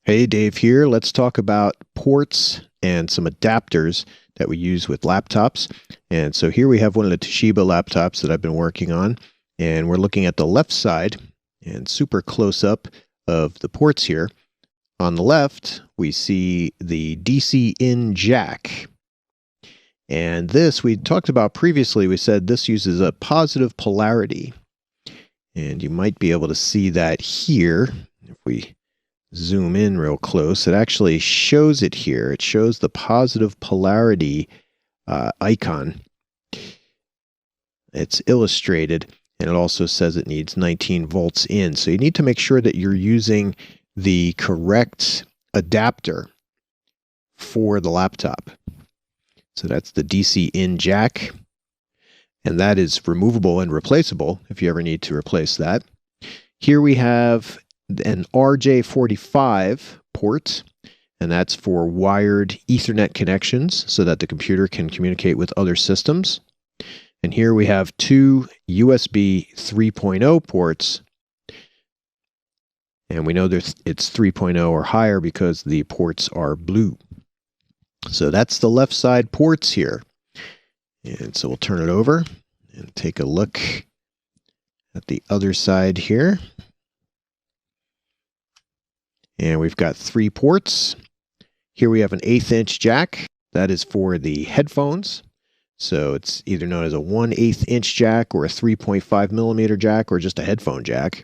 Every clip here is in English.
Hey, Dave here. Let's talk about ports and some adapters that we use with laptops. And so here we have one of the Toshiba laptops that I've been working on, and we're looking at the left side and super close up of the ports here. On the left, we see the DC in jack. And this we talked about previously. We said this uses a positive polarity. And you might be able to see that here if we zoom in real close. It actually shows it here. It shows the positive polarity icon. It's illustrated, and it also says it needs 19 volts in. So you need to make sure that you're using the correct adapter for the laptop. So that's the DC in jack, and that is removable and replaceable if you ever need to replace that. Here we have an RJ45 port, and that's for wired Ethernet connections so that the computer can communicate with other systems. And here we have two USB 3.0 ports, and we know it's 3.0 or higher because the ports are blue. So that's the left side ports here. And so we'll turn it over and take a look at the other side here. And we've got three ports. Here we have an 1/8" jack. That is for the headphones. So it's either known as a 1/8" jack or a 3.5mm jack or just a headphone jack.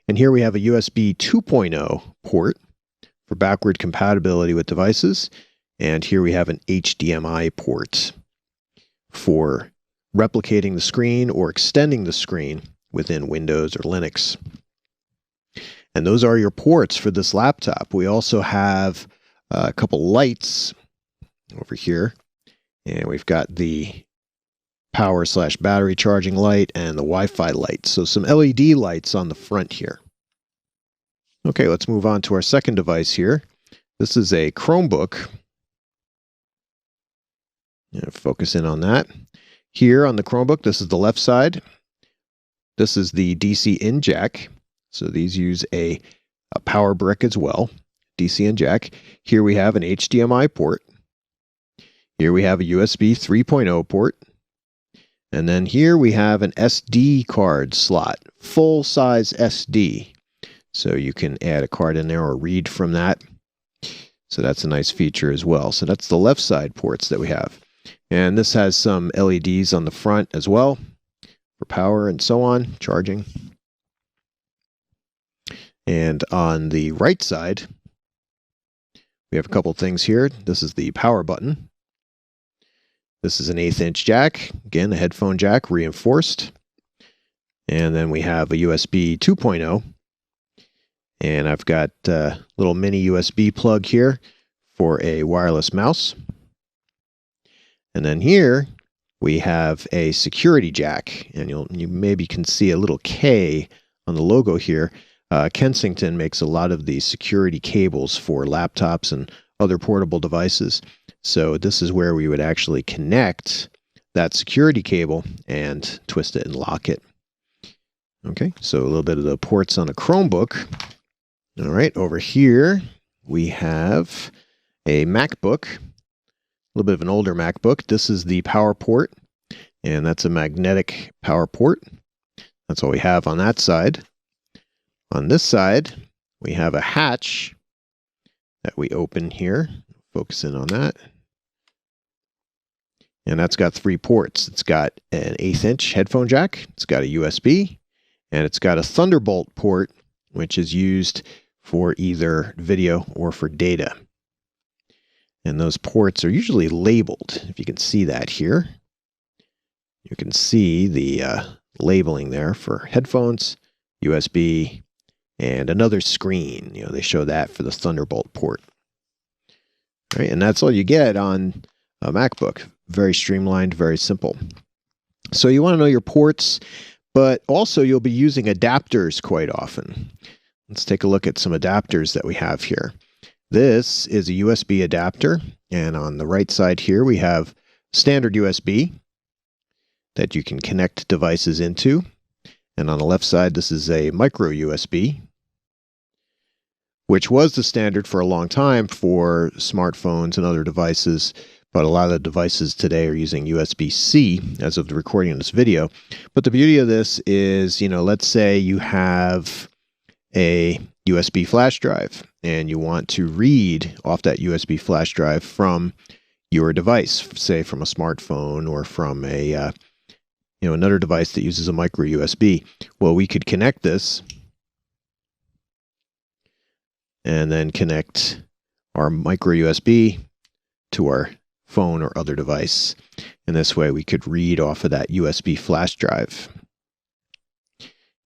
And here we have a USB 2.0 port for backward compatibility with devices. And here we have an HDMI port for replicating the screen or extending the screen within Windows or Linux. And those are your ports for this laptop. We also have a couple lights over here. And we've got the power/battery charging light and the Wi-Fi light. So some LED lights on the front here. Okay, let's move on to our second device here. This is a Chromebook. Focus in on that. Here on the Chromebook, this is the left side. This is the DC in jack. So these use a power brick as well, DC in jack. Here we have an HDMI port. Here we have a USB 3.0 port. And then here we have an SD card slot, full size SD. So you can add a card in there or read from that. So that's a nice feature as well. So that's the left side ports that we have. And this has some LEDs on the front as well for power and so on, charging. And on the right side, we have a couple things here. This is the power button. This is an 1/8" jack. Again, a headphone jack, reinforced. And then we have a USB 2.0. And I've got a little mini USB plug here for a wireless mouse. And then here we have a security jack. And you maybe can see a little K on the logo here. Kensington makes a lot of these security cables for laptops and other portable devices. So this is where we would actually connect that security cable and twist it and lock it. Okay, so a little bit of the ports on a Chromebook. All right, over here we have a MacBook, a little bit of an older MacBook. This is the power port, and that's a magnetic power port. That's all we have on that side. On this side, we have a hatch that we open here. Focus in on that. And that's got three ports. It's got an 1/8" headphone jack, it's got a USB, and it's got a Thunderbolt port, which is used for either video or for data. And those ports are usually labeled, if you can see that here. You can see the labeling there for headphones, USB, and another screen. They show that for the Thunderbolt port. All right, and that's all you get on a MacBook. Very streamlined, very simple. So you want to know your ports, but also you'll be using adapters quite often. Let's take a look at some adapters that we have here. This is a USB adapter, and on the right side here we have standard USB that you can connect devices into. And on the left side, this is a micro USB. which was the standard for a long time for smartphones and other devices. But a lot of the devices today are using USB-C as of the recording of this video. But the beauty of this is, let's say you have a USB flash drive and you want to read off that USB flash drive from your device, say from a smartphone or from a another device that uses a micro USB. Well, we could connect this and then connect our micro USB to our phone or other device. And this way we could read off of that USB flash drive.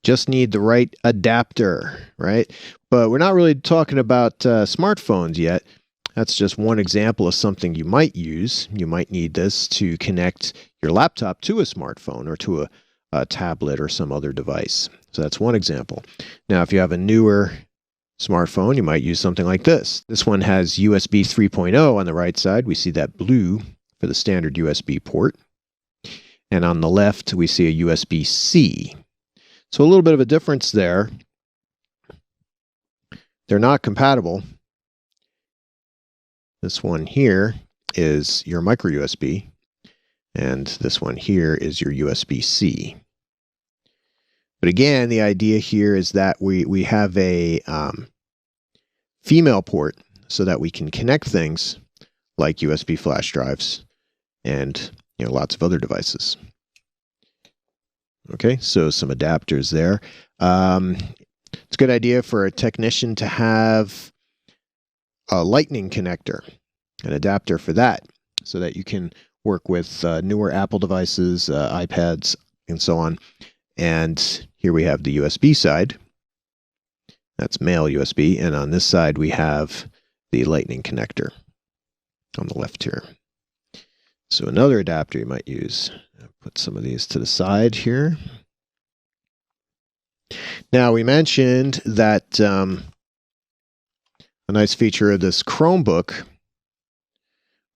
Just need the right adapter, right? But we're not really talking about smartphones yet. That's just one example of something you might use. You might need this to connect your laptop to a smartphone or to a tablet or some other device. So that's one example. Now, if you have a newer smartphone, you might use something like this. This one has USB 3.0 on the right side. We see that blue for the standard USB port. And on the left, we see a USB-C. So a little bit of a difference there. They're not compatible. This one here is your micro USB, and this one here is your USB-C. But again, the idea here is that we have a female port so that we can connect things like USB flash drives and lots of other devices. Okay, so some adapters there. It's a good idea for a technician to have a lightning connector, an adapter for that, so that you can work with newer Apple devices, iPads, and so on. And here we have the USB side. That's male USB. And on this side, we have the lightning connector on the left here. So another adapter you might use. I'll put some of these to the side here. Now, we mentioned that a nice feature of this Chromebook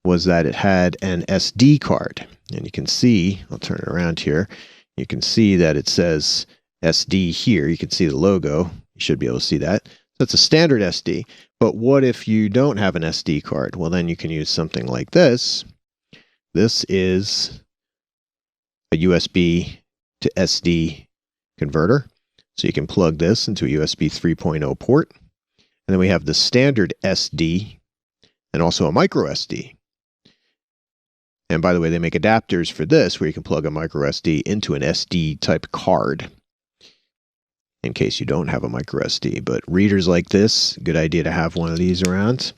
was that it had an SD card. And you can see, I'll turn it around here, you can see that it says SD here. You can see the logo. You should be able to see that. So it's a standard SD. But what if you don't have an SD card? Well, then you can use something like this. This is a USB to SD converter. So you can plug this into a USB 3.0 port. And then we have the standard SD and also a micro SD. And by the way, they make adapters for this where you can plug a micro SD into an SD type card in case you don't have a micro SD. But readers like this, good idea to have one of these around.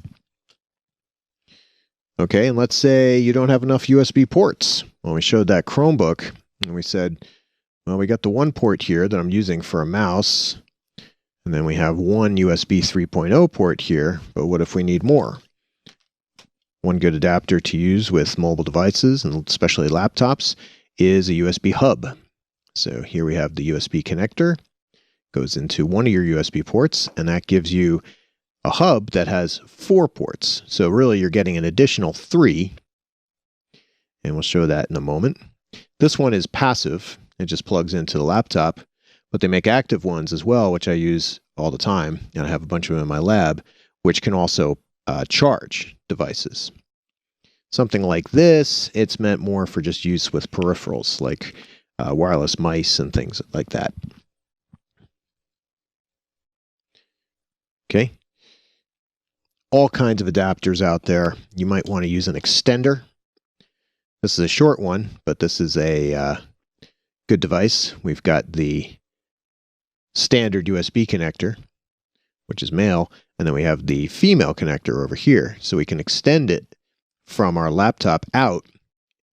Okay, and let's say you don't have enough USB ports. Well, we showed that Chromebook and we said, well, we got the one port here that I'm using for a mouse. And then we have one USB 3.0 port here, but what if we need more? One good adapter to use with mobile devices, and especially laptops, is a USB hub. So here we have the USB connector, goes into one of your USB ports, and that gives you a hub that has 4 ports. So really you're getting an additional 3, and we'll show that in a moment. This one is passive. It just plugs into the laptop. But they make active ones as well, which I use all the time, and I have a bunch of them in my lab, which can also charge devices. Something like this, it's meant more for just use with peripherals, like wireless mice and things like that. Okay. All kinds of adapters out there. You might want to use an extender. This is a short one, but this is a good device. We've got the standard USB connector, which is male, and then we have the female connector over here. So we can extend it from our laptop out,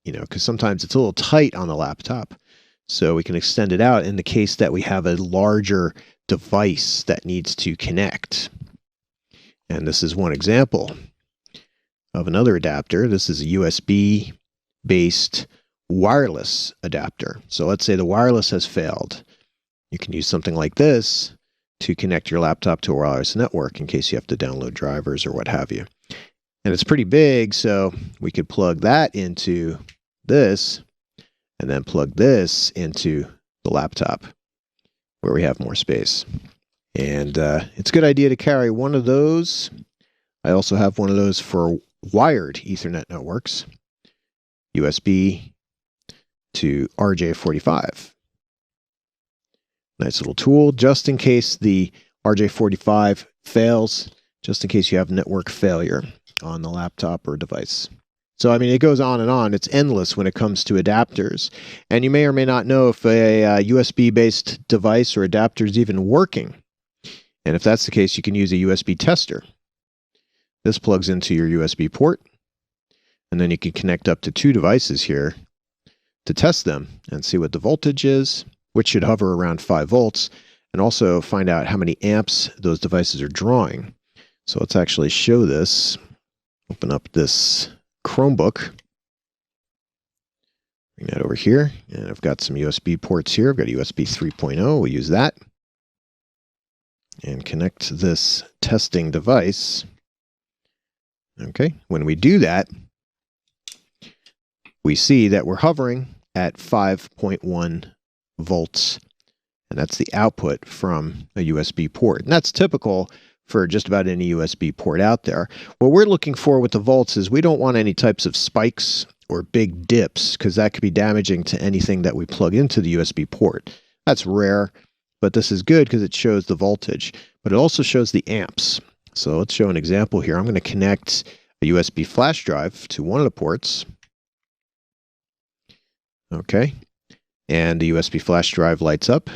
because sometimes it's a little tight on the laptop. So we can extend it out in the case that we have a larger device that needs to connect. And this is one example of another adapter. This is a USB-based wireless adapter. So let's say the wireless has failed. You can use something like this to connect your laptop to a wireless network in case you have to download drivers or what have you. And it's pretty big, so we could plug that into this and then plug this into the laptop where we have more space. And it's a good idea to carry one of those. I also have one of those for wired Ethernet networks, USB to RJ45. Nice little tool, just in case the RJ45 fails, just in case you have network failure on the laptop or device. So, I mean, it goes on and on. It's endless when it comes to adapters. And you may or may not know if a USB-based device or adapter is even working. And if that's the case, you can use a USB tester. This plugs into your USB port, and then you can connect up to 2 devices here to test them and see what the voltage is, which should hover around 5 volts, and also find out how many amps those devices are drawing. So let's actually show this. Open up this Chromebook. Bring that over here, and I've got some USB ports here. I've got a USB 3.0. We'll use that. And connect this testing device. Okay, when we do that, we see that we're hovering at 5.1 volts, and that's the output from a USB port. And that's typical for just about any USB port out there. What we're looking for with the volts is we don't want any types of spikes or big dips, because that could be damaging to anything that we plug into the USB port. That's rare, but this is good because it shows the voltage, but it also shows the amps. So let's show an example here. I'm going to connect a USB flash drive to one of the ports. Okay, and the USB flash drive lights up.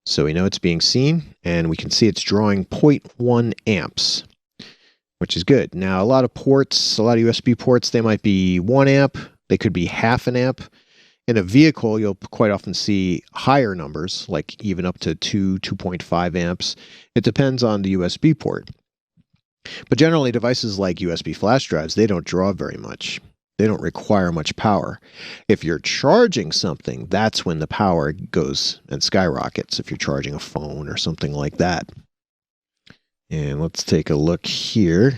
So we know it's being seen, and we can see it's drawing 0.1 amps, which is good. Now, a lot of ports, a lot of USB ports, they might be 1 amp. They could be half an amp. In a vehicle, you'll quite often see higher numbers, like even up to 2.5 amps. It depends on the USB port. But generally, devices like USB flash drives, they don't draw very much. They don't require much power. If you're charging something, that's when the power goes and skyrockets, if you're charging a phone or something like that. And let's take a look here.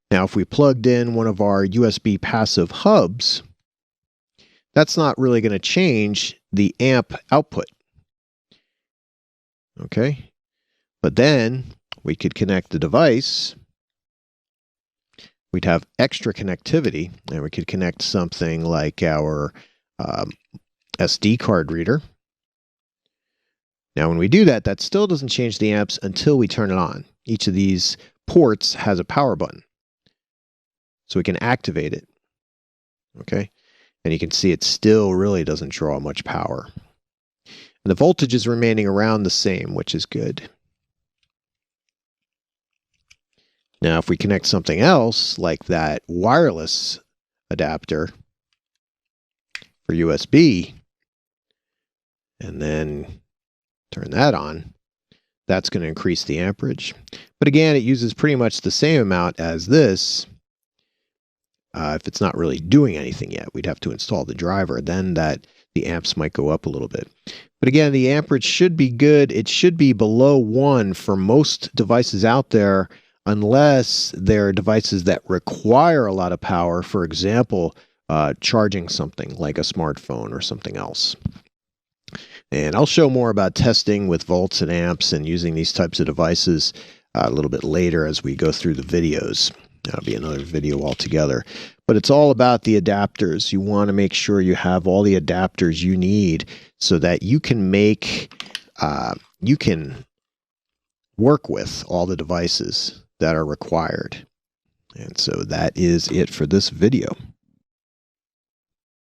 Now, if we plugged in one of our USB passive hubs, that's not really going to change the amp output. Okay, but then we could connect the device. We'd have extra connectivity, and we could connect something like our SD card reader. Now, when we do that, that still doesn't change the amps until we turn it on. Each of these ports has a power button, so we can activate it. Okay, and you can see it still really doesn't draw much power. And the voltage is remaining around the same, which is good. Now, if we connect something else, like that wireless adapter for USB, and then turn that on, that's going to increase the amperage. But again, it uses pretty much the same amount as this. If it's not really doing anything yet, we'd have to install the driver. Then the amps might go up a little bit. But again, the amperage should be good. It should be below 1 for most devices out there, unless they're devices that require a lot of power. For example, charging something like a smartphone or something else. And I'll show more about testing with volts and amps and using these types of devices a little bit later as we go through the videos. That'll be another video altogether. But it's all about the adapters. You want to make sure you have all the adapters you need so that you can you can work with all the devices that are required. And so that is it for this video.